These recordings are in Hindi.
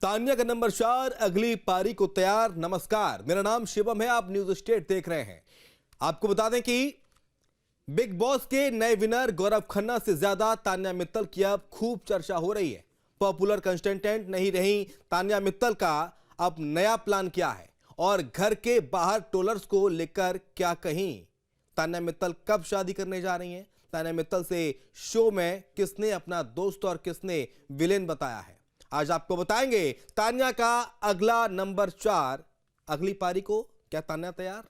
तान्या का नंबर 4 अगली पारी को तैयार। नमस्कार, मेरा नाम शिवम है, आप न्यूज स्टेट देख रहे हैं। आपको बता दें कि बिग बॉस के नए विनर गौरव खन्ना से ज्यादा तान्या मित्तल की अब खूब चर्चा हो रही है। पॉपुलर कंटेस्टेंट नहीं रही तान्या मित्तल का अब नया प्लान क्या है और घर के बाहर ट्रोलर्स को लेकर क्या कहीं? तान्या मित्तल कब शादी करने जा रही हैं? तान्या मित्तल से शो में किसने अपना दोस्त और किसने विलेन बताया है? आज आपको बताएंगे तान्या का अगला नंबर 4 अगली पारी को। क्या तान्या तैयार?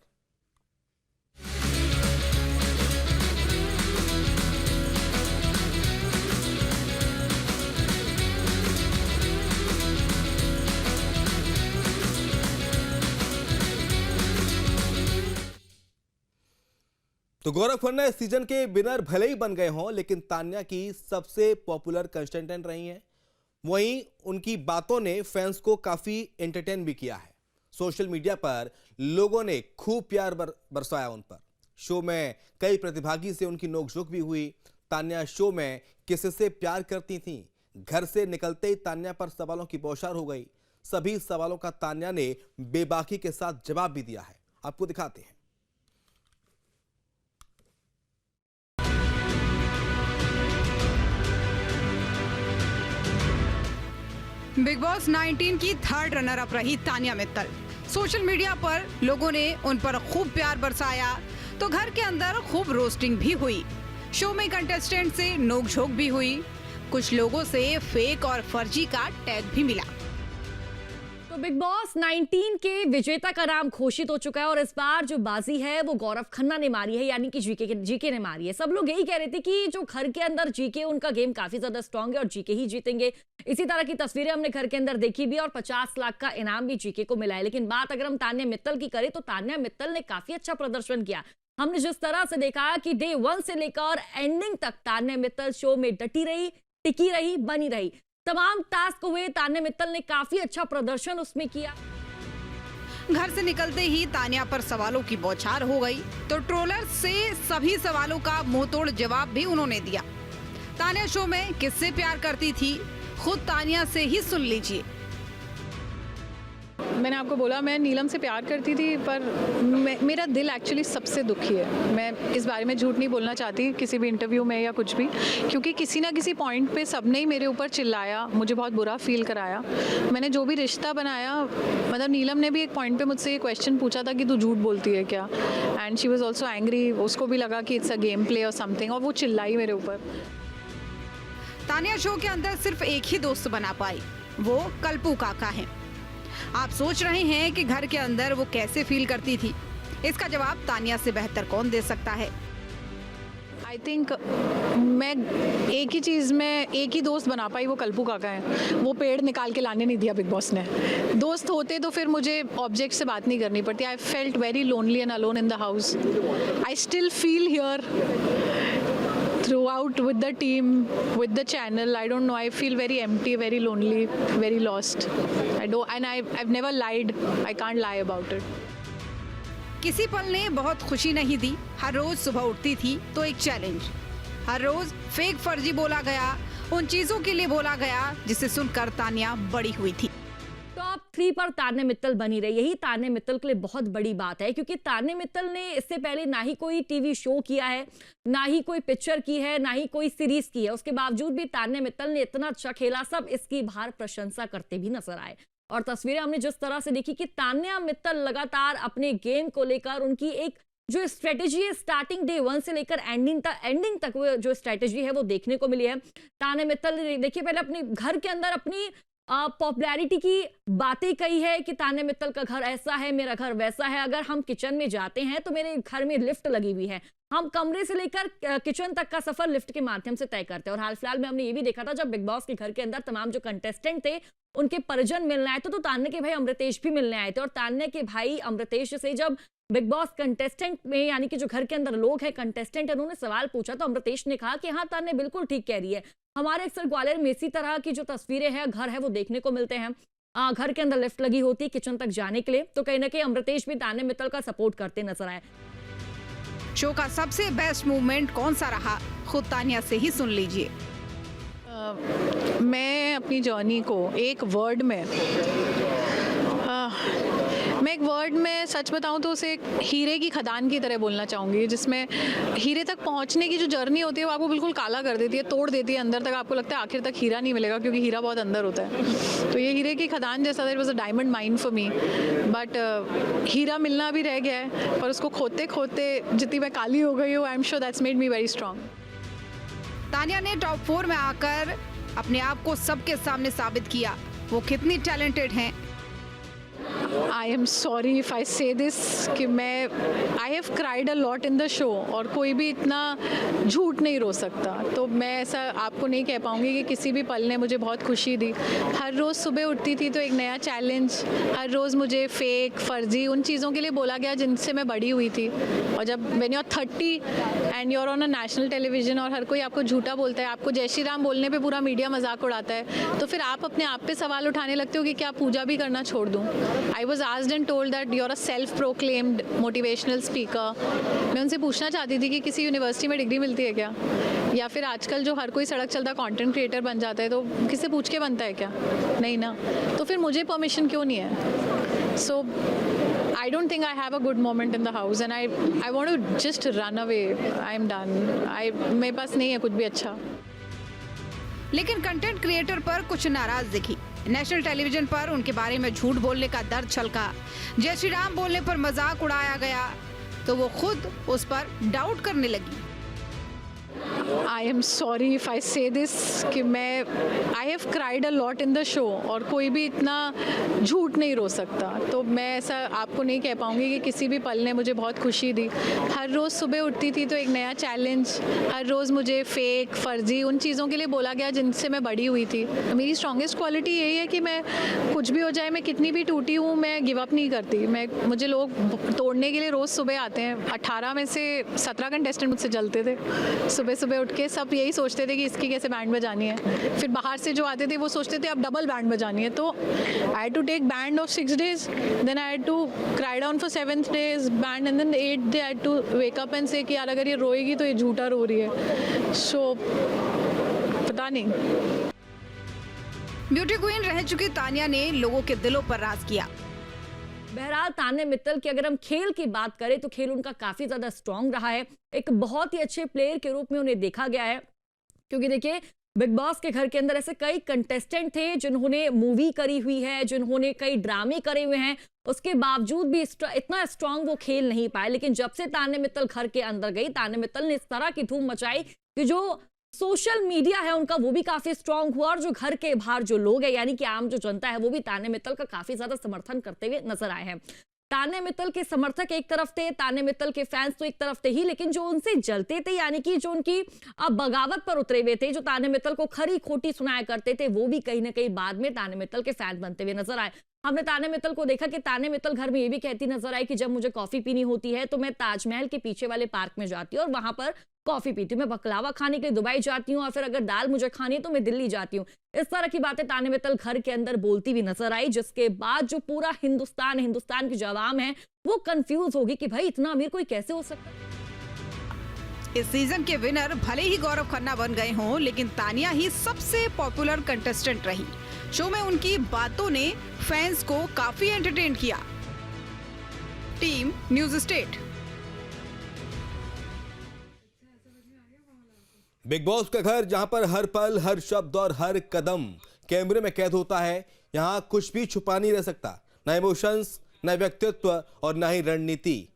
तो गौरव खन्ना इस सीजन के विनर भले ही बन गए हों, लेकिन तान्या की सबसे पॉपुलर कंटेस्टेंट रही हैं। वहीं उनकी बातों ने फैंस को काफी एंटरटेन भी किया है। सोशल मीडिया पर लोगों ने खूब प्यार बरसाया उन पर। शो में कई प्रतिभागी से उनकी नोकझोंक भी हुई। तान्या शो में किससे प्यार करती थीं? घर से निकलते ही तान्या पर सवालों की बौछार हो गई। सभी सवालों का तान्या ने बेबाकी के साथ जवाब भी दिया है। आपको दिखाते हैं। बिग बॉस 19 की थर्ड रनर अप रही तान्या मित्तल। सोशल मीडिया पर लोगों ने उन पर खूब प्यार बरसाया तो घर के अंदर खूब रोस्टिंग भी हुई। शो में कंटेस्टेंट से नोकझोंक भी हुई। कुछ लोगों से फेक और फर्जी का टैग भी मिला। तो बिग बॉस 19 के विजेता का नाम घोषित हो चुका है और इस बार जो बाजी है वो गौरव खन्ना ने मारी है, यानी कि जीके ने मारी है। सब लोग यही कह रहे थे कि जो घर के अंदर जीके, उनका गेम काफी ज्यादा स्ट्रांग है और जीके ही जीतेंगे। इसी तरह की तस्वीरें हमने घर के अंदर देखी भी और 50 लाख का इनाम भी जीके को मिला है। लेकिन बात अगर हम तान्या मित्तल की करें तो तान्या मित्तल ने काफी अच्छा प्रदर्शन किया। हमने जिस तरह से देखा कि डे 1 से लेकर एंडिंग तक तान्या मित्तल शो में डटी रही, टिकी रही, बनी रही। तमाम टास्क हुए, तान्या मित्तल ने काफी अच्छा प्रदर्शन उसमें किया। घर से निकलते ही तान्या पर सवालों की बौछार हो गई तो ट्रोलर से सभी सवालों का मुंहतोड़ जवाब भी उन्होंने दिया। तान्या शो में किससे प्यार करती थी, खुद तान्या से ही सुन लीजिए। मैंने आपको बोला मैं नीलम से प्यार करती थी, पर मेरा दिल एक्चुअली सबसे दुखी है। मैं इस बारे में झूठ नहीं बोलना चाहती किसी भी इंटरव्यू में या कुछ भी, क्योंकि किसी ना किसी पॉइंट पे सबने ही मेरे ऊपर चिल्लाया, मुझे बहुत बुरा फील कराया। मैंने जो भी रिश्ता बनाया, मतलब नीलम ने भी एक पॉइंट पे मुझसे ये क्वेश्चन पूछा था कि तू झूठ बोलती है क्या, and she was also angry. उसको भी लगा कि इट्स अ गेम प्ले और समथिंग, और वो चिल्लाई मेरे ऊपर। तान्या शो के अंदर सिर्फ एक ही दोस्त बना पाई, वो कल्पू काका है। आप सोच रहे हैं कि घर के अंदर वो कैसे फील करती थी? इसका जवाब तान्या से बेहतर कौन दे सकता है? आई थिंक मैं एक ही चीज़ में एक ही दोस्त बना पाई, वो कल्पू काका है। वो पेड़ निकाल के लाने नहीं दिया बिग बॉस ने। दोस्त होते तो फिर मुझे ऑब्जेक्ट से बात नहीं करनी पड़ती। I felt very lonely and alone in the house. I still feel here throughout with the team, with the channel. I don't know, I feel very empty, very lonely, very lost. I've never lied. I can't lie about it. किसी पल ने बहुत खुशी नहीं दी। हर रोज सुबह उठती थी तो एक चैलेंज। हर रोज फेक फर्जी बोला गया, उन चीजों के लिए बोला गया जिसे सुनकर तान्या बड़ी हुई थी। टॉप 3 पर तान्या मित्तल बनी रही। यही तान्या मित्तल के लिए बहुत बड़ी बात है, क्योंकि तान्या मित्तल ने इससे पहले ना ही कोई टीवी शो किया है, ना ही कोई पिक्चर की है, ना ही कोई सीरीज की है। उसके बावजूद भी तान्या मित्तल ने इतना अच्छा खेला, सब इसकी बाहर प्रशंसा करते भी नजर आए। और तस्वीरें हमने जिस तरह से देखी कि तान्या मित्तल लगातार अपने गेम को लेकर उनकी एक जो स्ट्रेटेजी है, स्टार्टिंग डे 1 से लेकर एंडिंग तक वो जो स्ट्रेटेजी है वो देखने को मिली है। तान्या मित्तल ने देखिए पहले अपने घर के अंदर अपनी पॉपुलैरिटी की बातें कही है कि तान्या मित्तल का घर ऐसा है, मेरा घर वैसा है। अगर हम किचन में जाते हैं तो मेरे घर में लिफ्ट लगी हुई है, हम कमरे से लेकर किचन तक का सफर लिफ्ट के माध्यम से तय करते हैं। और हाल फिलहाल में हमने ये भी देखा था जब बिग बॉस के घर के अंदर तमाम जो कंटेस्टेंट थे उनके परिजन मिलने आए थे, तो तान्या के भाई अमृतेश भी मिलने आए थे। और तान्या के भाई अमृतेश से जब बिग बॉस कंटेस्टेंट में, यानी कि जो घर के अंदर लोग हैं कंटेस्टेंट, उन्होंने सवाल पूछा तो अमृतेश ने कहा कि हाँ तान्या बिल्कुल ठीक कह रही है, हमारे अक्सर ग्वालियर में इसी तरह की जो तस्वीरें हैं, घर है, वो देखने को मिलते हैं। घर के अंदर लिफ्ट लगी होती किचन तक जाने के लिए। तो कहीं ना कहीं अमृतेश भी तान्या मित्तल का सपोर्ट करते नजर आए। शो का सबसे बेस्ट मूवमेंट कौन सा रहा, खुद तान्या से ही सुन लीजिए। मैं अपनी जर्नी को एक वर्ड में सच बताऊं तो उसे एक हीरे की खदान की तरह बोलना चाहूँगी, जिसमें हीरे तक पहुंचने की जो जर्नी होती है वो आपको बिल्कुल काला कर देती है, तोड़ देती है अंदर तक। आपको लगता है आखिर तक हीरा नहीं मिलेगा, क्योंकि हीरा बहुत अंदर होता है। तो ये हीरे की खदान जैसा था, it was a diamond mine for me. But हीरा मिलना भी रह गया है, पर उसको खोते खोते जितनी मैं काली हो गई हूँ, I am sure that's made me very strong. Tania ने टॉप 4 में आकर अपने आप को सबके सामने साबित किया वो कितनी टैलेंटेड हैं। I am sorry if I से दिस कि I have cried a lot in the show, और कोई भी इतना झूठ नहीं रो सकता। तो मैं ऐसा आपको नहीं कह पाऊँगी कि किसी भी पल ने मुझे बहुत खुशी दी। हर रोज़ सुबह उठती थी तो एक नया चैलेंज, हर रोज़ मुझे फेक फर्जी उन चीज़ों के लिए बोला गया जिनसे मैं बड़ी हुई थी। और जब when you are 30 and you are on a national television और हर कोई आपको झूठा बोलता है, आपको जय श्री राम बोलने पे पूरा मीडिया मजाक उड़ाता है, तो फिर आप अपने आप पे सवाल उठाने लगते हो कि क्या पूजा भी करना छोड़ दूँ। I was asked and told that you're a self-proclaimed motivational speaker. मैं उनसे पूछना चाहती थी कि किसी यूनिवर्सिटी में डिग्री मिलती है क्या, या फिर आजकल जो हर कोई सड़क चलता कंटेंट क्रिएटर बन जाता है तो किससे पूछ के बनता है क्या? नहीं ना, तो फिर मुझे परमिशन क्यों नहीं है? So I don't think I have a good moment in the house and I want to just run away. I'm done. मेरे पास नहीं है कुछ भी अच्छा। लेकिन कंटेंट क्रिएटर पर कुछ नाराज दिखी। नेशनल टेलीविजन पर उनके बारे में झूठ बोलने का दर्द छलका, जय श्री राम बोलने पर मजाक उड़ाया गया तो वो खुद उस पर डाउट करने लगी। I am sorry if I से दिस कि I have cried a lot in the show, और कोई भी इतना झूठ नहीं रो सकता। तो मैं ऐसा आपको नहीं कह पाऊँगी कि किसी भी पल ने मुझे बहुत खुशी दी। हर रोज़ सुबह उठती थी तो एक नया चैलेंज, हर रोज़ मुझे फेक फर्जी उन चीज़ों के लिए बोला गया जिनसे मैं बड़ी हुई थी। तो मेरी स्ट्रॉन्गेस्ट क्वालिटी यही है कि मैं कुछ भी हो जाए, मैं कितनी भी टूटी हूँ, मैं गिव अप नहीं करती। मुझे लोग तोड़ने के लिए रोज़ सुबह आते हैं। 18 में से 17 कंटेस्टेंट मुझसे जलते थे। सुबह उठ के सब यही सोचते थे कि इसकी कैसे बैंड बजानी है। फिर बाहर से जो आते थे वो सोचते थे अब डबल बैंड बजानी है। तो I had to take band off 6 days, then I had to cry down for 7th days band, and then 8th day I had to wake up and say कि यार अगर ये रोएगी तो ये झूठा रो रही है। सो पता नहीं। ब्यूटी क्वीन रह चुकी तानिया ने लोगों के दिलों पर राज किया। बहरहाल तान्या मित्तल की अगर हम खेल की बात करें तो खेल उनका काफी ज्यादा स्ट्रांग रहा है। एक बहुत ही अच्छे प्लेयर के रूप में उन्हें देखा गया है, क्योंकि देखिए बिग बॉस के घर के अंदर ऐसे कई कंटेस्टेंट थे जिन्होंने मूवी करी हुई है, जिन्होंने कई ड्रामे करे हुए हैं, उसके बावजूद भी इतना स्ट्रांग वो खेल नहीं पाए। लेकिन जब से तान्या मित्तल घर के अंदर गई, तान्या मित्तल ने इस तरह की धूम मचाई कि जो सोशल मीडिया है उनका वो भी काफी स्ट्रांग हुआ, और जो घर के बाहर जो लोग हैं यानी कि आम जो जनता है वो भी तान्या मित्तल का काफी ज्यादा समर्थन करते हुए नजर आए हैं। तान्या मित्तल के समर्थक एक तरफ थे, तान्या मित्तल के फैंस तो एक तरफ थे ही, लेकिन जो उनसे जलते थे यानी कि जो उनकी बगावत पर उतरे हुए थे, जो तान्या मित्तल को खरी खोटी सुनाया करते थे, वो भी कहीं ना कहीं बाद में तान्या मित्तल के फैन बनते हुए नजर आए। हमने तान्या मित्तल को देखा कि तान्या मित्तल घर में ये भी कहती नजर आई कि जब मुझे कॉफी पीनी होती है तो मैं ताजमहल के पीछे वाले पार्क में जाती हूँ और वहां पर कॉफी पीती हूँ। मैं बकलावा खाने के लिए दुबई जाती हूँ, और फिर अगर दाल मुझे खानी है तो मैं दिल्ली जाती हूँ। इस तरह की बातें तान्या मित्तल घर के अंदर बोलती हुई नजर आई, जिसके बाद जो पूरा हिंदुस्तान की जो आवाम है वो कंफ्यूज होगी कि भाई इतना अमीर कोई कैसे हो सकता है। इस सीजन के विनर भले ही गौरव खन्ना बन गए हों, लेकिन तानिया ही सबसे पॉपुलर कंटेस्टेंट रही। शो में उनकी बातों ने फैंस को काफी एंटरटेन किया। Team news state. Big boss का घर, जहां पर हर पल, हर शब्द और हर कदम कैमरे में कैद होता है, यहां कुछ भी छुपा नहीं रह सकता, ना इमोशंस, ना व्यक्तित्व और ना ही रणनीति।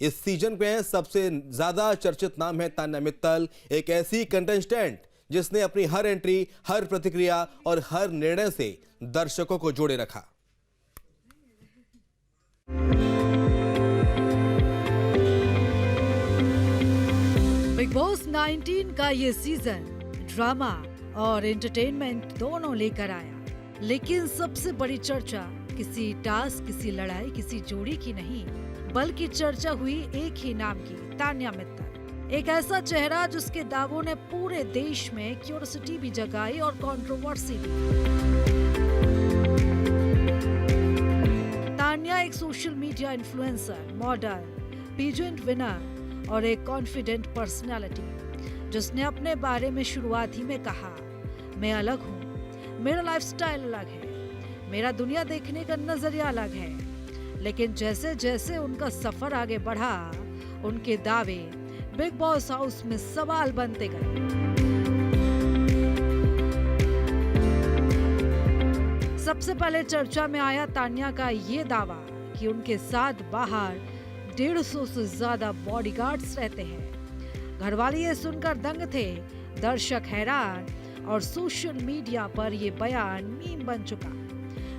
इस सीजन में सबसे ज्यादा चर्चित नाम है तान्या मित्तल, एक ऐसी कंटेस्टेंट जिसने अपनी हर एंट्री, हर प्रतिक्रिया और हर निर्णय से दर्शकों को जोड़े रखा। बिग बॉस 19 का ये सीजन ड्रामा और एंटरटेनमेंट दोनों लेकर आया, लेकिन सबसे बड़ी चर्चा किसी टास्क, किसी लड़ाई, किसी जोड़ी की नहीं, बल्कि चर्चा हुई एक ही नाम की, तान्या मित्तल। एक ऐसा चेहरा जिसके दावों ने पूरे देश में क्यूरियोसिटी भी जगाई और कंट्रोवर्सी भी। तान्या एक social media influencer, model, peasant winner और एक कॉन्फिडेंट पर्सनालिटी, जिसने अपने बारे में शुरुआत ही में कहा, मैं अलग हूँ, मेरा लाइफस्टाइल अलग है, मेरा दुनिया देखने का नजरिया अलग है। लेकिन जैसे जैसे उनका सफर आगे बढ़ा, उनके दावे बिग बॉस हाउस में सवाल बनते गए। सबसे पहले चर्चा में आया तान्या का ये दावा कि उनके साथ बाहर 150 से ज्यादा बॉडीगार्ड्स रहते हैं। घरवाले ये सुनकर दंग थे, दर्शक हैरान, और सोशल मीडिया पर ये बयान मीम बन चुका।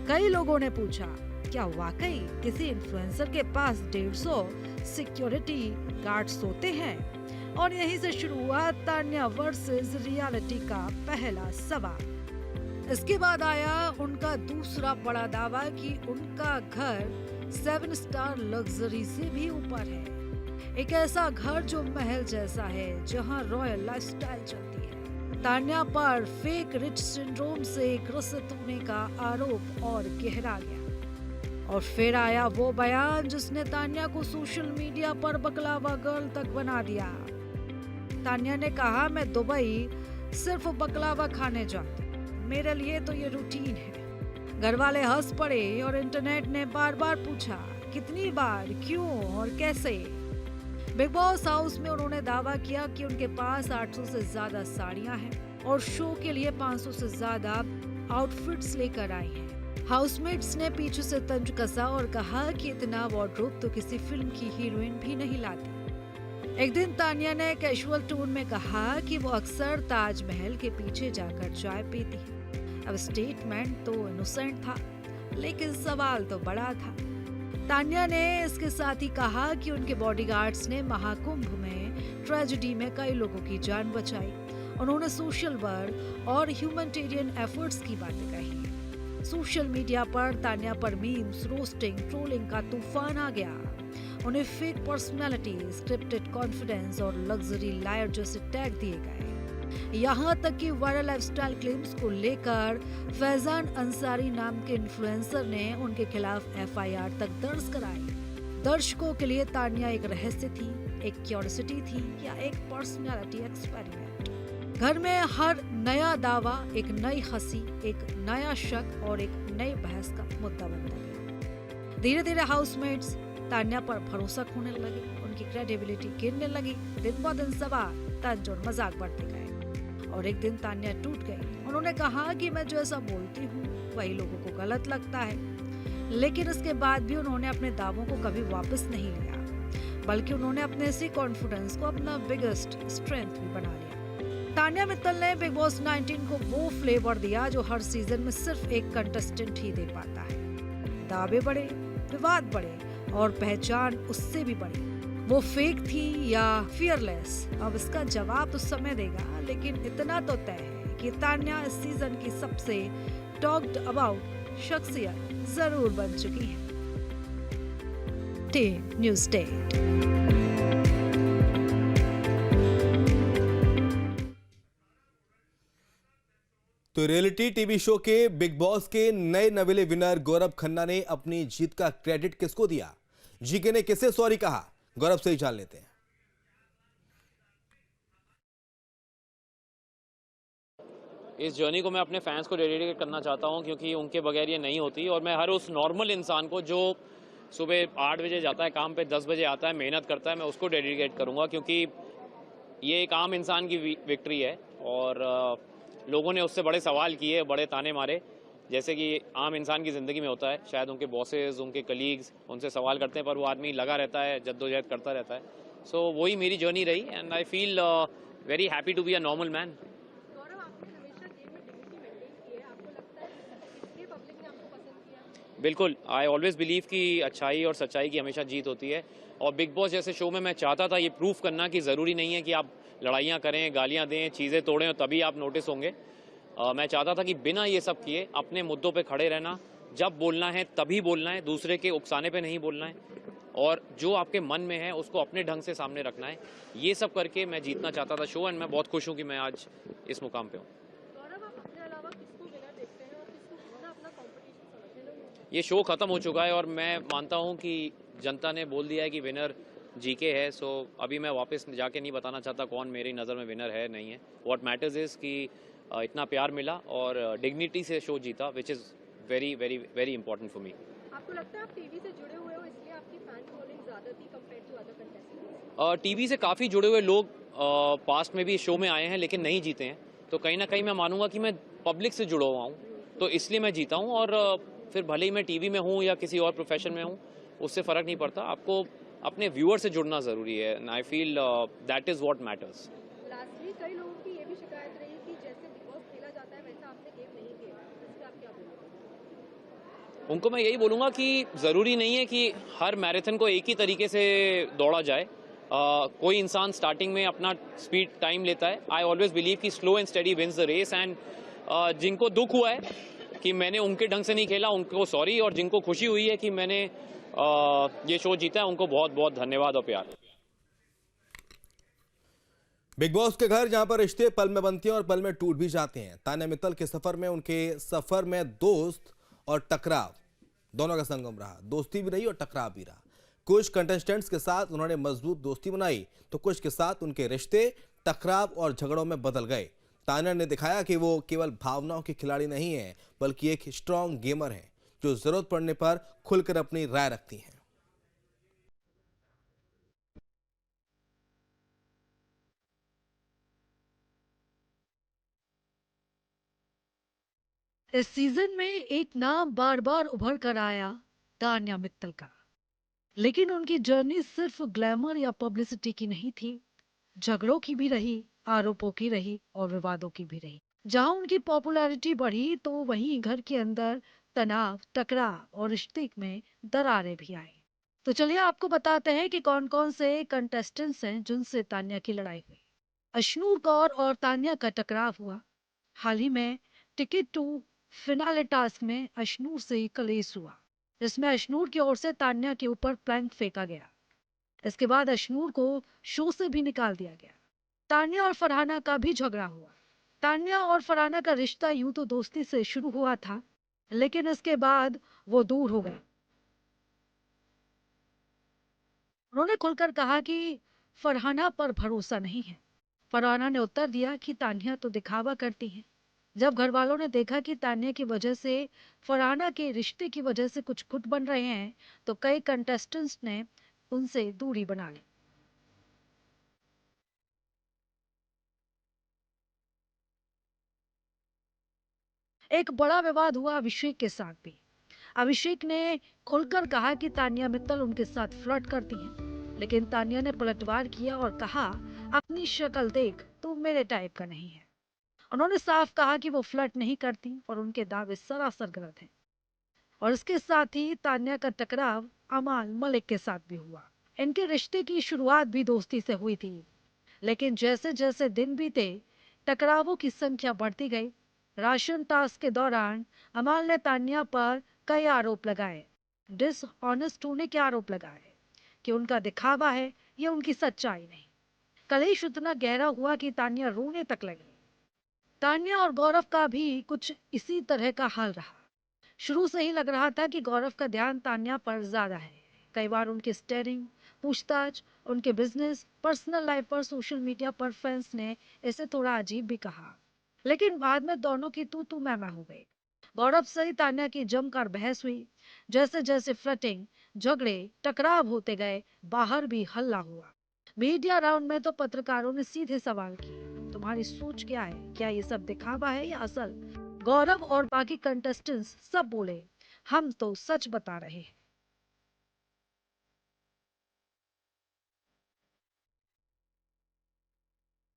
कई लोगों ने पूछा, क्या वाकई किसी इन्फ्लुएंसर के पास 150 सिक्योरिटी गार्ड्स होते हैं? और यहीं से शुरू हुआ तान्या वर्सेस रियलिटी का पहला सवाल। इसके बाद आया उनका दूसरा बड़ा दावा कि उनका घर 7 स्टार लग्जरी से भी ऊपर है, एक ऐसा घर जो महल जैसा है, जहां रॉयल लाइफस्टाइल चलती है। तान्या पर फेक रिच सिंड्रोम से ग्रसित होने का आरोप और गहरा गया। और फिर आया वो बयान जिसने तान्या को सोशल मीडिया पर बकलावा गर्ल तक बना दिया। तान्या ने कहा, मैं दुबई सिर्फ बकलावा खाने जाती, मेरे लिए तो ये रूटीन है। घर वाले हंस पड़े और इंटरनेट ने बार बार पूछा, कितनी बार, क्यों और कैसे। बिग बॉस हाउस में उन्होंने दावा किया कि उनके पास 800 से ज्यादा साड़ियां हैं और शो के लिए 500 से ज्यादा आउटफिट्स लेकर आई हैं। हाउसमेट्स ने पीछे से तंज कसा और कहा कि इतना वार्डरोब तो किसी फिल्म की हीरोइन भी नहीं लाती। एक दिन तान्या ने कैजुअल टोन में कहा कि वो अक्सर ताजमहल के पीछे जाकर चाय पीती है। अब स्टेटमेंट तो इनोसेंट था, लेकिन सवाल तो बड़ा था। तान्या ने इसके साथ ही कहा कि उनके बॉडीगार्ड्स ने महाकुंभ में ट्रेजेडी में कई लोगों की जान बचाई। उन्होंने सोशल वर्क और ह्यूमैनिटेरियन एफर्ट्स की बातें कही। सोशल मीडिया पर तान्या पर मीम्स, रोस्टिंग, ट्रोलिंग का तूफान आ गया। उन्हें फेक पर्सनालिटी, स्क्रिप्टेड कॉन्फिडेंस और लग्जरी लायर जैसे टैग दिए गए। यहाँ तक कि वायरल लाइफस्टाइल क्लेम्स को लेकर फैजान अंसारी नाम के इन्फ्लुएंसर ने उनके खिलाफ FIR तक दर्ज कराई। दर्शकों के लिए तान्या एक रहस्य थी, एक क्यूरियोसिटी थी या एक पर्सनालिटी एक्सपेरिमेंट। घर में हर नया दावा एक नई हंसी, एक नया शक और एक नई बहस का मुद्दा बनता गया। धीरे धीरे हाउसमेट्स तान्या पर भरोसा खोने लगे, उनकी क्रेडिबिलिटी गिरने लगी। दिन ब दिन सवाल, तंज और मजाक बढ़ते गए और एक दिन तान्या टूट गई। उन्होंने कहा कि मैं जैसा बोलती हूँ वही लोगों को गलत लगता है। लेकिन इसके बाद भी उन्होंने अपने दावों को कभी वापस नहीं लिया, बल्कि उन्होंने अपने इसी कॉन्फिडेंस को अपना बिगेस्ट स्ट्रेंथ भी बना लिया। तान्या मित्तल ने बिग बॉस 19 को वो फ्लेवर दिया जो हर सीजन में सिर्फ एक कंटेस्टेंट ही दे पाता है। दावे बढ़े, विवाद बढ़े और पहचान उससे भी बढ़ी। वो फेक थी या फियरलेस, अब इसका जवाब तो समय देगा, लेकिन इतना तो तय है कि तान्या इस सीजन की सबसे टॉक्ड अबाउट शख्सियत जरूर बन चुकी है। Team news state. तो रियलिटी टीवी शो के बिग बॉस के नए नवेले विनर गौरव खन्ना ने अपनी जीत का क्रेडिट किसको दिया? जीके ने किसे सॉरी कहा? गौरव से ही जान लेते हैं। इस जर्नी को मैं अपने फैंस को डेडिकेट करना चाहता हूं, क्योंकि उनके बगैर ये नहीं होती। और मैं हर उस नॉर्मल इंसान को जो सुबह 8 बजे जाता है काम पे, 10 बजे आता है, मेहनत करता है, मैं उसको डेडिकेट करूंगा, क्योंकि ये एक आम इंसान की विक्ट्री है। और लोगों ने उससे बड़े सवाल किए, बड़े ताने मारे, जैसे कि आम इंसान की ज़िंदगी में होता है। शायद उनके बॉसेस, उनके कलीग्स उनसे सवाल करते हैं, पर वो आदमी लगा रहता है, जद्दोजहद करता रहता है। सो वही मेरी जर्नी रही and I feel very happy to be a normal man. बिल्कुल, आई ऑलवेज बिलीव कि अच्छाई और सच्चाई की हमेशा जीत होती है। और बिग बॉस जैसे शो में मैं चाहता था ये प्रूफ करना कि ज़रूरी नहीं है कि आप लड़ाइयाँ करें, गालियाँ दें, चीज़ें तोड़ें और तभी आप नोटिस होंगे। मैं चाहता था कि बिना ये सब किए अपने मुद्दों पे खड़े रहना, जब बोलना है तभी बोलना है, दूसरे के उकसाने पे नहीं बोलना है, और जो आपके मन में है उसको अपने ढंग से सामने रखना है। ये सब करके मैं जीतना चाहता था शो, एंड मैं बहुत खुश हूँ कि मैं आज इस मुकाम पे हूँ। ये शो खत्म हो चुका है और मैं मानता हूँ कि जनता ने बोल दिया है कि विनर जीके है। सो अभी मैं वापस जाके नहीं बताना चाहता कौन मेरी नज़र में विनर है नहीं है। व्हाट मैटर्स इज़ कि इतना प्यार मिला और डिग्निटी से शो जीता, which is very very very important for me. आपको लगता है आप टीवी से जुड़े हुए हो इसलिए आपकी फैन फॉलोइंग ज़्यादा थी compare to other contestants? TV से काफ़ी जुड़े हुए लोग पास्ट में भी शो में आए हैं लेकिन नहीं जीते हैं, तो कहीं ना कहीं मैं मानूंगा कि मैं पब्लिक से जुड़ा हुआ हूँ, तो इसलिए मैं जीता हूँ। और फिर भले ही मैं टीवी में हूँ या किसी और प्रोफेशन में हूँ, उससे फ़र्क नहीं पड़ता। आपको अपने व्यूअर से जुड़ना ज़रूरी है, and I feel that is what matters. Lastly कई लोगों की ये भी शिकायत रही कि जैसे बिग बॉस खेला जाता है वैसा आपने गेम नहीं खेला, इस पर आप क्या बोलोगे? उनको मैं यही बोलूँगा कि ज़रूरी नहीं है कि हर मैराथन को एक ही तरीके से दौड़ा जाए। कोई इंसान स्टार्टिंग में अपना स्पीड टाइम लेता है। आई ऑलवेज बिलीव कि slow and steady wins the race, and जिनको दुख हुआ है कि मैंने उनके ढंग से नहीं खेला, उनको सॉरी, और जिनको खुशी हुई है कि मैंने ये शो जीता है, उनको बहुत बहुत धन्यवाद और प्यार। बिग बॉस के घर जहां पर रिश्ते पल में बनते हैं और पल में टूट भी जाते हैं। तान्या मित्तल के सफर में, उनके सफर में दोस्त और टकराव दोनों का संगम रहा। दोस्ती भी रही और टकराव भी रहा। कुछ कंटेस्टेंट्स के साथ उन्होंने मजबूत दोस्ती बनाई, तो कुछ के साथ उनके रिश्ते टकराव और झगड़ों में बदल गए। तान्या ने दिखाया कि वो केवल भावनाओं की खिलाड़ी नहीं है, बल्कि एक स्ट्रॉन्ग गेमर है जो जरूरत पड़ने पर खुलकर अपनी राय रखती हैं। इस सीजन में एक नाम बार बार उभर कर आया, तान्या मित्तल का। लेकिन उनकी जर्नी सिर्फ ग्लैमर या पब्लिसिटी की नहीं थी। झगड़ों की भी रही, आरोपों की रही और विवादों की भी रही। जहां उनकी पॉपुलैरिटी बढ़ी तो वहीं घर के अंदर तनाव, टकराव और रिश्ते में दरारें भी आई। तो चलिए आपको बताते हैं कि कौन कौन से कंटेस्टेंट्स हैं जिनसे तान्या की लड़ाई हुई। अशनूर कौर और तान्या का टकराव हुआ। हाल ही में टिकट टू फिनाले टास्क में अशनूर से कलेश हुआ, जिसमें अशनूर की ओर से तान्या के ऊपर प्लैंक फेंका गया। इसके बाद अशनूर को शो से भी निकाल दिया गया। तान्या और फरहाना का भी झगड़ा हुआ। तान्या और फरहाना का रिश्ता यूं तो दोस्ती से शुरू हुआ था, लेकिन इसके बाद वो दूर हो गए। उन्होंने खुलकर कहा कि फरहाना पर भरोसा नहीं है। फरहाना ने उत्तर दिया कि तान्या तो दिखावा करती है। जब घर वालों ने देखा कि तान्या की वजह से फरहाना के रिश्ते की वजह से कुछ गुट बन रहे हैं, तो कई कंटेस्टेंट्स ने उनसे दूरी बना ली। एक बड़ा विवाद हुआ अभिषेक के साथ भी। अभिषेक ने खुलकर कहा कि तान्या मित्तल उनके साथ फ्लर्ट करती हैं, लेकिन तान्या ने पलटवार किया और कहा, अपनी शक्ल देख, तू मेरे टाइप का नहीं है। उन्होंने साफ कहा कि वो फ्लर्ट नहीं करती और उनके दावे सरासर गलत हैं। और इसके साथ ही तान्या का टकराव अमाल मलिक के साथ भी हुआ। इनके रिश्ते की शुरुआत भी दोस्ती से हुई थी, लेकिन जैसे जैसे दिन बीते टकरावों की संख्या बढ़ती गई। राशन टास्क के दौरान अमाल ने तान्या पर कई आरोप लगाए। डिसऑनेस्ट होने के आरोप लगाए कि उनका दिखावा है, यह उनकी सच्चाई नहीं। कलेश इतना गहरा हुआ कि तान्या रोने तक लगी। तान्या और गौरव का भी कुछ इसी तरह का हाल रहा। शुरू से ही लग रहा था कि गौरव का ध्यान तान्या पर ज्यादा है। कई बार उनके स्टेयरिंग, पूछताछ, उनके बिजनेस, पर्सनल लाइफ पर सोशल मीडिया पर फैंस ने इसे थोड़ा अजीब भी कहा। लेकिन बाद में दोनों की तू मैं हो गई। गौरव से तान्या की जमकर बहस हुई। जैसे जैसे फ्लर्टिंग, झगड़े, टकराव होते गए, बाहर भी हल्ला हुआ। मीडिया राउंड में तो पत्रकारों ने सीधे सवाल किए, तुम्हारी सोच क्या है? क्या ये सब दिखावा है या असल? गौरव और बाकी कंटेस्टेंट्स सब बोले, हम तो सच बता रहे हैं।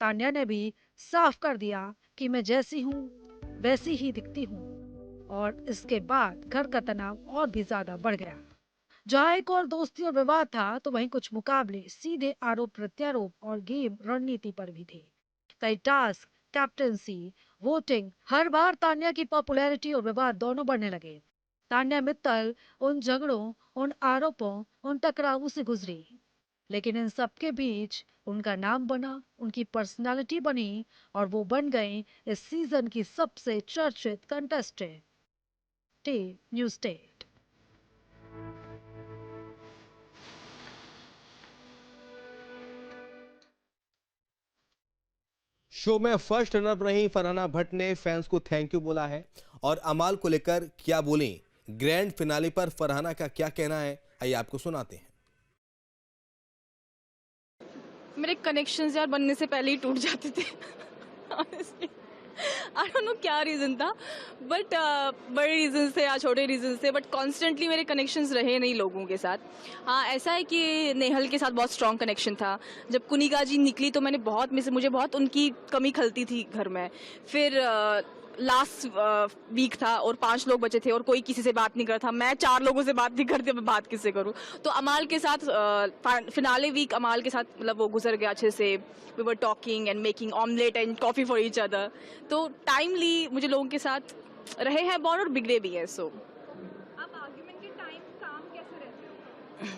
तान्या ने भी साफ कर दिया कि मैं जैसी हूँ वैसी ही दिखती हूँ। और इसके बाद घर का तनाव और भी ज्यादा बढ़ गया। जहाँ एक और दोस्ती और विवाद था, तो वहीं कुछ मुकाबले सीधे आरोप प्रत्यारोप और गेम रणनीति पर भी थे। कई टास्क, कैप्टेंसी, वोटिंग, हर बार तान्या की पॉपुलैरिटी और विवाद दोनों बढ़ने लगे। तान्या मित्तल उन झगड़ों, उन आरोपों, उन टकरावों से गुजरी, लेकिन इन सबके बीच उनका नाम बना, उनकी पर्सनालिटी बनी और वो बन गई इस सीजन की सबसे चर्चित contestant. T news state. Show में फर्स्ट रनर रही फरहाना भट्ट ने फैंस को थैंक यू बोला है। और अमाल को लेकर क्या बोली, ग्रैंड फिनाले पर फरहाना का क्या कहना है, आइए आपको सुनाते हैं। मेरे कनेक्शंस यार बनने से पहले ही टूट जाते थे ऑनेस्टली। आई डोंट नो क्या रीज़न था, बट बड़े रीज़न से या छोटे रीज़न से, बट कॉन्स्टेंटली मेरे कनेक्शंस रहे नहीं लोगों के साथ। हाँ, ऐसा है कि नेहल के साथ बहुत स्ट्रॉन्ग कनेक्शन था। जब कुनिका जी निकली तो मुझे बहुत उनकी कमी खलती थी घर में। फिर लास्ट वीक था और 5 लोग बचे थे और कोई किसी से बात नहीं कर रहा था। मैं 4 लोगों से बात नहीं करती, मैं बात किससे करूं। तो अमाल के साथ फिनाले वीक अमाल के साथ मतलब वो गुजर गया अच्छे से। We were talking and making omelette and coffee for each other. तो टाइमली मुझे लोगों के साथ रहे हैं बॉन्ड और बिगड़े भी हैं। सो आप आर्ग्यूमेंट के टाइम काम कैसे रहते हो?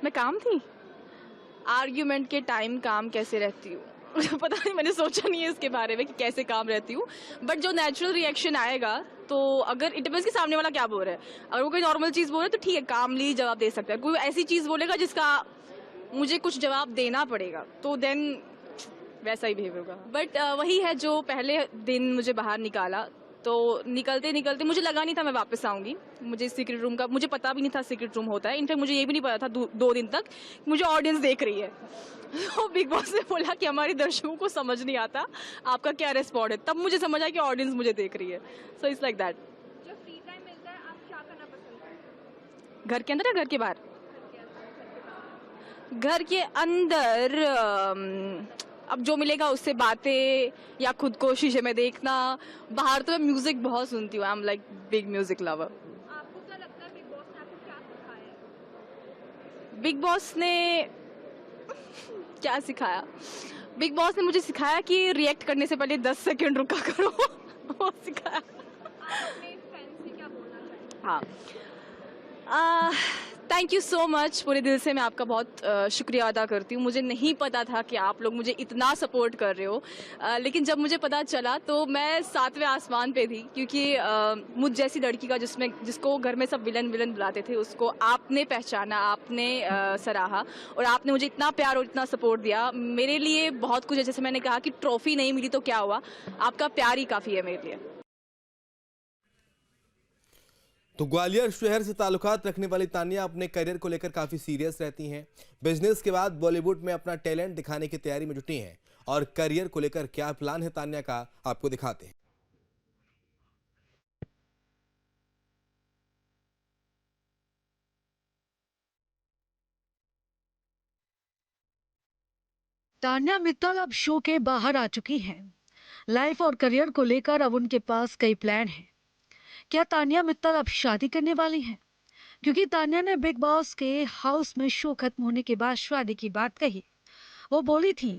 मैं काम थी आर्ग्यूमेंट के टाइम काम कैसे रहती हूँ पता नहीं, मैंने सोचा नहीं है इसके बारे में कि कैसे काम रहती हूँ। बट जो नेचुरल रिएक्शन आएगा, तो अगर इट डिपेंड्स कि सामने वाला क्या बोल रहा है। अगर वो कोई नॉर्मल चीज़ बोल रहा है तो ठीक है, कामली जवाब दे सकता है। कोई ऐसी चीज़ बोलेगा जिसका मुझे कुछ जवाब देना पड़ेगा, तो देन वैसा ही बिहेव होगा। बट वही है जो पहले दिन मुझे बाहर निकाला, तो निकलते निकलते मुझे लगा नहीं था मैं वापस आऊँगी। मुझे सीक्रेट रूम का मुझे पता भी नहीं था सीक्रेट रूम होता है। इनफैक्ट मुझे ये भी नहीं पता था 2 दिन तक मुझे ऑडियंस देख रही है। तो बिग बॉस ने बोला कि हमारे दर्शकों को समझ नहीं आता आपका क्या रिस्पॉन्ड है, तब मुझे समझ आया कि ऑडियंस मुझे देख रही है। So it's like that. जब फ्री टाइम मिलता है आप क्या करना पसंद करते हो? घर के अंदर या घर के बाहर? घर के अंदर अब जो मिलेगा उससे बातें या खुद को शीशे में देखना। बाहर तो मैं म्यूजिक बहुत सुनती हूँ। I am like big music lover. आपको क्या लगता है बिग बॉस ने आपको क्या सिखाया है? बिग बॉस ने क्या सिखाया? बिग बॉस ने मुझे सिखाया कि रिएक्ट करने से पहले 10 सेकंड रुका करो वो सिखाया। आप अपने फैंस से क्या बोलना चाहेंगे? हाँ, थैंक यू सो मच। पूरे दिल से मैं आपका बहुत शुक्रिया अदा करती हूँ। मुझे नहीं पता था कि आप लोग मुझे इतना सपोर्ट कर रहे हो, लेकिन जब मुझे पता चला तो मैं 7वें आसमान पे थी, क्योंकि मुझ जैसी लड़की का जिसको घर में सब विलन विलन बुलाते थे, उसको आपने पहचाना, आपने सराहा और आपने मुझे इतना प्यार और इतना सपोर्ट दिया। मेरे लिए बहुत कुछ है। जैसे मैंने कहा कि ट्रॉफी नहीं मिली तो क्या हुआ, आपका प्यार ही काफ़ी है मेरे लिए। तो ग्वालियर शहर से ताल्लुकात रखने वाली तानिया अपने करियर को लेकर काफी सीरियस रहती हैं। बिजनेस के बाद बॉलीवुड में अपना टैलेंट दिखाने की तैयारी में जुटी हैं और करियर को लेकर क्या प्लान है तानिया का, आपको दिखाते हैं। तान्या मित्तल अब शो के बाहर आ चुकी हैं। लाइफ और करियर को लेकर अब उनके पास कई प्लान हैं। क्या तान्या मित्तल अब शादी करने वाली हैं? क्योंकि तान्या ने बिग बॉस के हाउस में शो खत्म होने के बाद शादी की बात कही। वो बोली थी,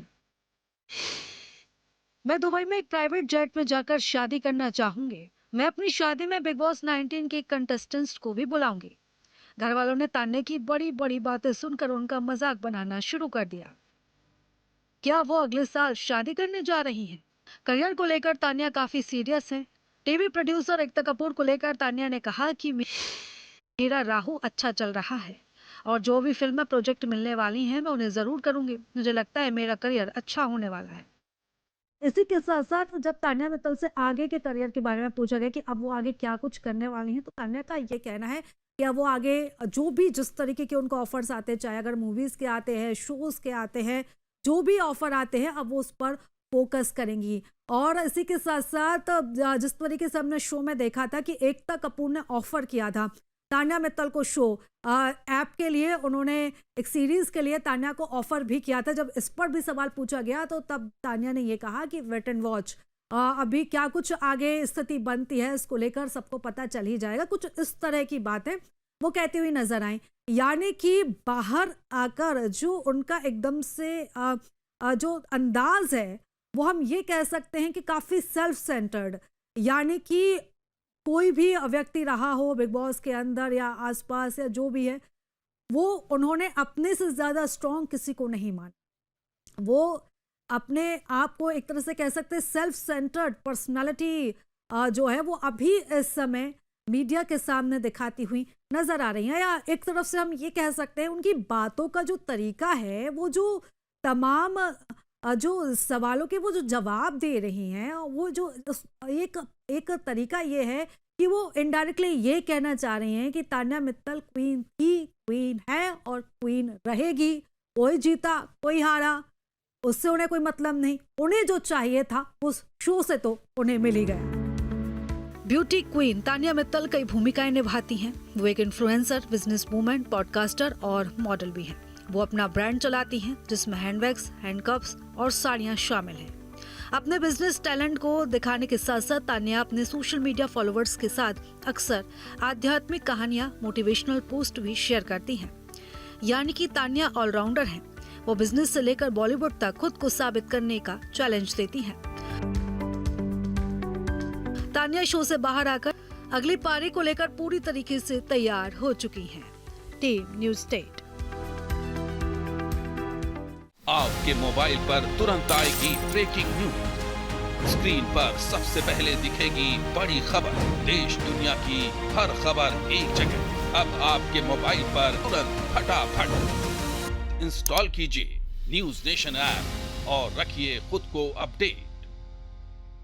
मैं दुबई में एक प्राइवेट जेट में जाकर शादी करना चाहूंगी। मैं अपनी शादी में बिग बॉस 19 के कंटेस्टेंट्स को भी बुलाऊंगी। घर वालों ने तान्या की बड़ी बड़ी बातें सुनकर उनका मजाक बनाना शुरू कर दिया। क्या वो अगले साल शादी करने जा रही हैं? करियर को लेकर तान्या काफी सीरियस है। टीवी प्रोड्यूसर एकता कपूर को लेकर तान्या ने कहा कि मेरा राहु अच्छा चल रहा है और जो भी फिल्म प्रोजेक्ट मिलने वाली हैं मैं उन्हें जरूर करूंगी। मुझे लगता है मेरा करियर अच्छा होने वाला है। इसी के साथ साथ जब तान्या मित्तल से आगे के करियर के बारे में पूछा गया कि अब वो आगे क्या कुछ करने वाली हैं, तो तान्या का ये कहना है कि अब वो आगे जो भी जिस तरीके के उनको ऑफर्स आते हैं, चाहे अगर मूवीज के आते हैं, शोज के आते हैं, जो भी ऑफर आते हैं, अब वो उस पर फोकस करेंगी। और इसी के साथ साथ जिस तरीके से हमने शो में देखा था कि एकता कपूर ने ऑफर किया था तान्या मित्तल को शो ऐप के लिए, उन्होंने एक सीरीज के लिए तान्या को ऑफर भी किया था। जब इस पर भी सवाल पूछा गया तो तब तान्या ने ये कहा कि वेट एंड वॉच, अभी क्या कुछ आगे स्थिति बनती है इसको लेकर सबको पता चल ही जाएगा। कुछ इस तरह की बातें वो कहती हुई नजर आई। यानी कि बाहर आकर जो उनका एकदम से जो अंदाज है वो हम ये कह सकते हैं कि काफी सेल्फ सेंटर्ड, यानी कि कोई भी व्यक्ति रहा हो बिग बॉस के अंदर या आसपास या जो भी है, वो उन्होंने अपने से ज्यादा स्ट्रांग किसी को नहीं माना। वो अपने आप को एक तरह से कह सकते हैं सेल्फ सेंटर्ड पर्सनालिटी जो है वो अभी इस समय मीडिया के सामने दिखाती हुई नजर आ रही है। या एक तरफ से हम ये कह सकते हैं उनकी बातों का जो तरीका है, वो जो तमाम जो सवालों के वो जो जवाब दे रही हैं, वो जो एक तरीका ये है कि वो इनडायरेक्टली ये कहना चाह रही हैं कि तान्या मित्तल क्वीन थी, क्वीन है और क्वीन रहेगी। कोई जीता कोई हारा, उससे उन्हें कोई मतलब नहीं। उन्हें जो चाहिए था उस शो से तो उन्हें मिल ही गया। ब्यूटी क्वीन तान्या मित्तल कई भूमिकाएं निभाती हैं। वो एक इन्फ्लुएंसर, बिजनेस वूमन, पॉडकास्टर और मॉडल भी हैं। वो अपना ब्रांड चलाती हैं जिसमें हैंडबैग्स, हैंडकफ्स और साड़ियां शामिल हैं। अपने बिजनेस टैलेंट को दिखाने के साथ साथ तान्या अपने सोशल मीडिया फॉलोअर्स के साथ अक्सर आध्यात्मिक कहानियां, मोटिवेशनल पोस्ट भी शेयर करती हैं। यानी कि तान्या ऑलराउंडर हैं। वो बिजनेस से लेकर बॉलीवुड तक खुद को साबित करने का चैलेंज देती हैं। तान्या शो से बाहर आकर अगली पारी को लेकर पूरी तरीके से तैयार हो चुकी हैं। Team news state. आपके मोबाइल पर तुरंत आएगी ब्रेकिंग न्यूज। स्क्रीन पर सबसे पहले दिखेगी बड़ी खबर। देश दुनिया की हर खबर एक जगह। अब आपके मोबाइल पर तुरंत फटाफट इंस्टॉल कीजिए न्यूज़ नेशन ऐप और रखिए खुद को अपडेट।